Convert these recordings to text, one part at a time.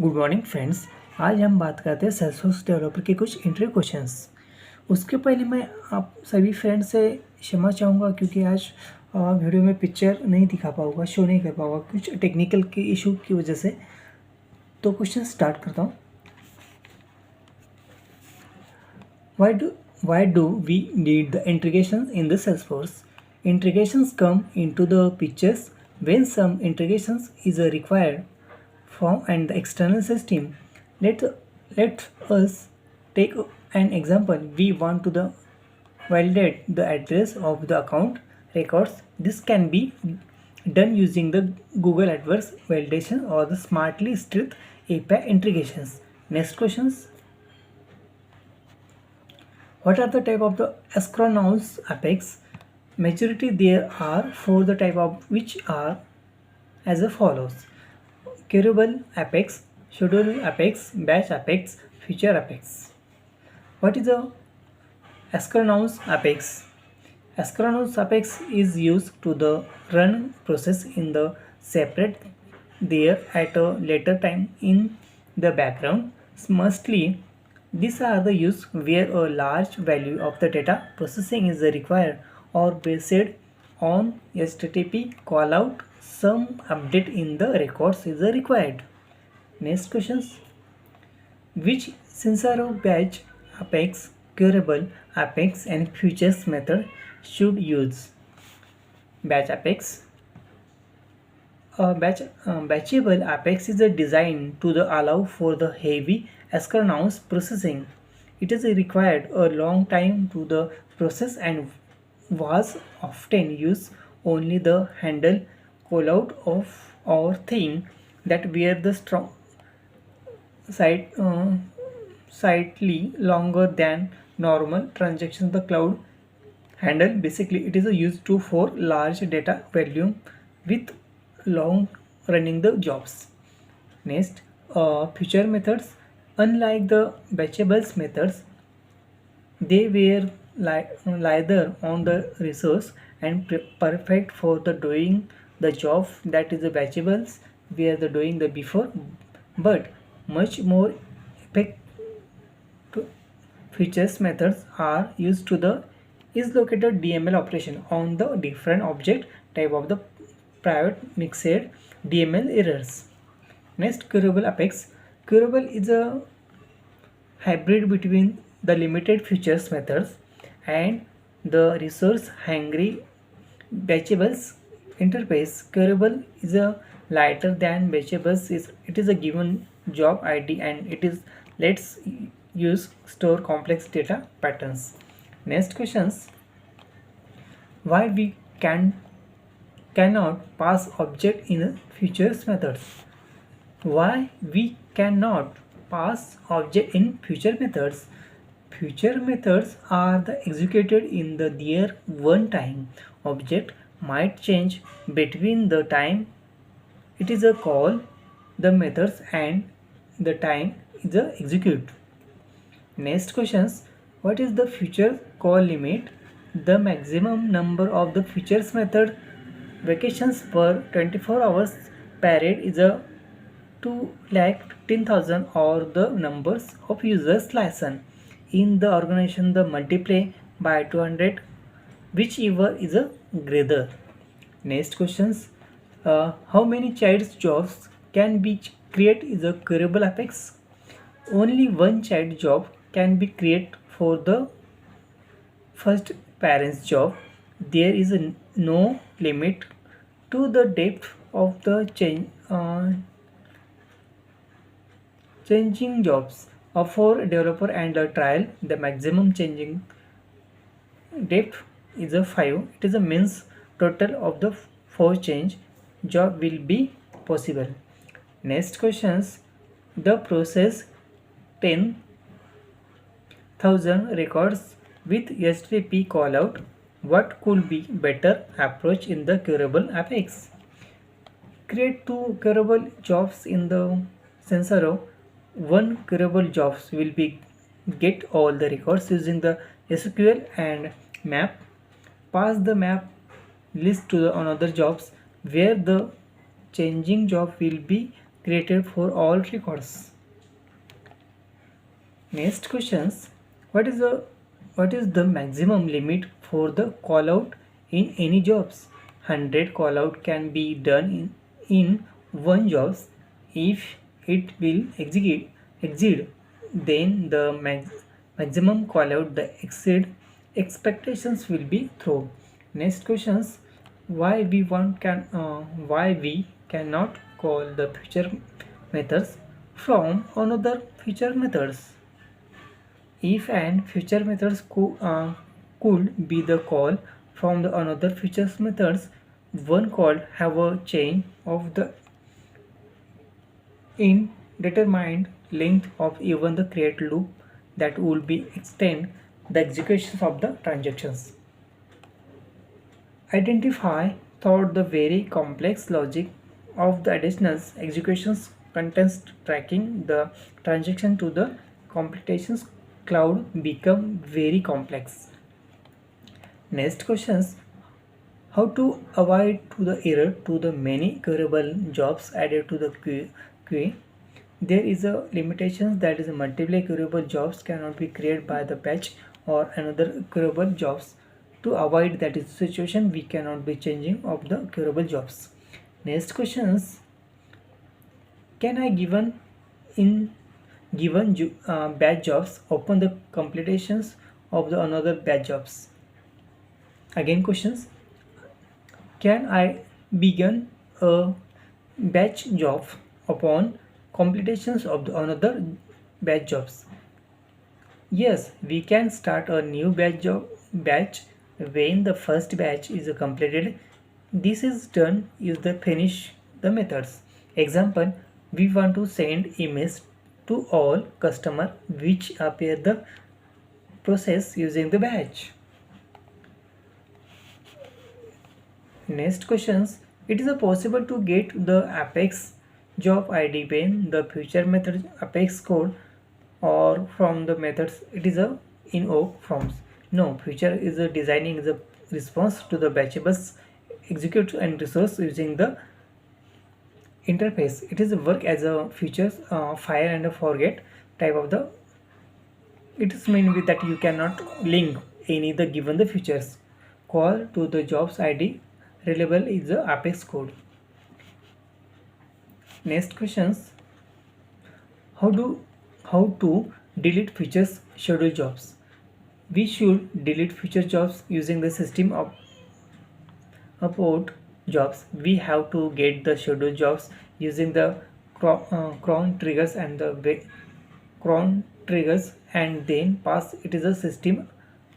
Good morning friends. आज हम बात करते हैं सेल्सफोर्स डेवलपर के कुछ इंटरव्यू क्वेश्चंस। उसके पहले मैं आप सभी फ्रेंड्स से क्षमा चाहूँगा क्योंकि आज वीडियो में पिक्चर नहीं दिखा पाऊँगा, शो नहीं कर पाऊँगा कुछ टेक्निकल के इशू की वजह से। तो क्वेश्चन स्टार्ट करता हूँ। Why do we need the integrations in the Salesforce? Integrations come into the pictures when some integrations is required from and the external system. Let us take an example. We want to validate the address of the account records. This can be done using the Google AdWords validation or the Smartly Strip API integrations. Next questions. What are the type of the asynchronous apex? Majority there are four the type of which are as follows: curable apex, schedule apex, batch apex, feature apex. What is the asynchronous apex? Asynchronous apex is used to the run process in the separate there at a later time in the background. Mostly these are the use where a large value of the data processing is required or based on HTTP callout. Some update in the records is required. Next questions. Which Sensoro batch apex, curable apex and futures method should use? Batch apex. Batchable apex is designed to allow for the heavy asynchronous processing. It is required a long time to the process and was often used only the handle callout of or thing that were the strong slightly longer than normal transactions. The cloud handle basically it is used to for large data volume with long running the jobs. Next, future methods. Unlike the batchables methods, they were either on the resource and perfect for the doing the job that is the batchables were the doing the before, but much more effective features methods are used to the is located DML operation on the different object type of the private mixed DML errors. Next, curable apex. Curable is a hybrid between the limited features methods and the resource hungry batchables interface. Curable is a lighter than batchables. It is a given job ID and it is let's use store complex data patterns. Next questions. Why we cannot pass object in futures methods? Why we cannot pass object in future methods? Future methods are the executed in the their one time. Object might change between the time it is a call the methods and the time is a execute. Next questions. What is the future call limit? The maximum number of the futures method vacations per 24 hours period is a 2,15,000 or the numbers of users license in the organization the multiply by 200 whichever is a greater. Next questions. How many child's jobs can be create is a curable apex? Only one child job can be created for the first parent's job. There is no limit to the depth of the changing jobs. For developer and a trial, the maximum changing depth is a 5. It is a means total of the 4 change job will be possible. Next questions. The process 10,000 records with HTTP callout. What could be better approach in the curable apex? Create 2 curable jobs in the sensor. One curable jobs will be get all the records using the SQL and map. Pass the map list to the another jobs where the changing job will be created for all records. Next questions. What is the maximum limit for the callout in any jobs? 100 callout can be done in one job. If it will exceed, then the maximum callout the exceed expectations will be thrown. Next questions. Why we cannot call the future methods from another future methods? If and future methods could be the call from the another future methods, one could have a chain of the indeterminate length of even the create loop that will be extend the executions of the transactions. Identify thought the very complex logic of the additional executions context tracking the transaction to the computations cloud become very complex. Next questions. How to avoid to the error to the many queryable jobs added to the queue? There is a limitation that is multiple queryable jobs cannot be created by the batch or another queryable jobs. To avoid that is the situation, we cannot be changing of the queryable jobs. Next questions. Can I given batch jobs open the completions of the another batch jobs? Again questions. Can I begin a batch job upon completions of the another batch jobs? Yes, we can start a new batch when the first batch is completed. This is done use the finish the methods. Example, we want to send emails to all customer which appear the process using the batch. Next questions. It is possible to get the Apex job ID when the future method Apex code or from the methods it is a invoke forms. No, future is a designing the response to the batchables execute and resource using the interface. It is a work as a features fire and a forget type of the. It is mean with that you cannot link any the given the features. Call to the jobs ID reliable is the Apex code. Next questions. How to delete features schedule jobs? We should delete future jobs using the system of upload jobs. We have to get the schedule jobs using the cron triggers and the cron triggers and then pass it is a system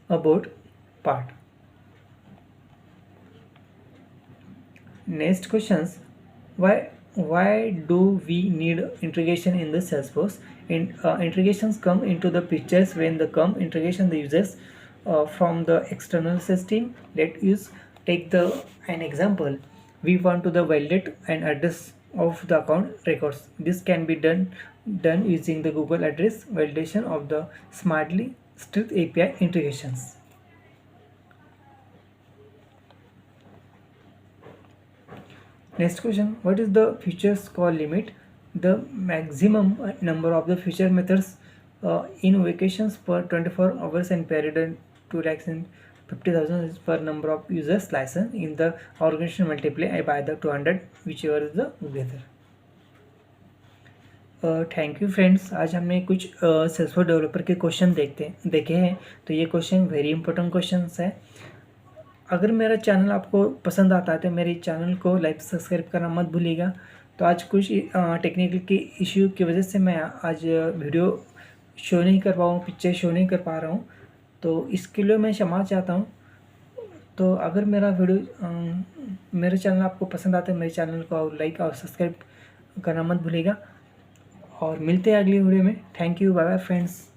about part. Next questions. Why do we need integration in the Salesforce? Integrations come into the pictures when the integration the users from the external system. Let us take an example. We want to the validate an address of the account records. This can be done using the Google address validation of the smartly strict API integrations. Next question. What is the features call limit? The maximum number of the feature methods in vacations per 24 hours and period 2 lakhs and 50,000 is per number of users license in the organization multiply by the 200 whichever is the together. Thank you friends. आज हमने कुछ Salesforce developer के question देखे हैं। तो ये question very important question है। अगर मेरा चैनल आपको पसंद आता है तो मेरे चैनल को लाइक सब्सक्राइब करना मत भूलिएगा। तो आज कुछ टेक्निकल के इश्यू की वजह से मैं आज वीडियो शो नहीं कर पाऊँ, पिक्चर शो नहीं कर पा रहा हूँ, तो इसके लिए मैं क्षमा चाहता हूँ। तो अगर मेरा चैनल आपको पसंद आता है मेरे चैनल को लाइक और सब्सक्राइब करना मत भूलिएगा और मिलते हैं अगली वीडियो में। Thank you, bye bye friends.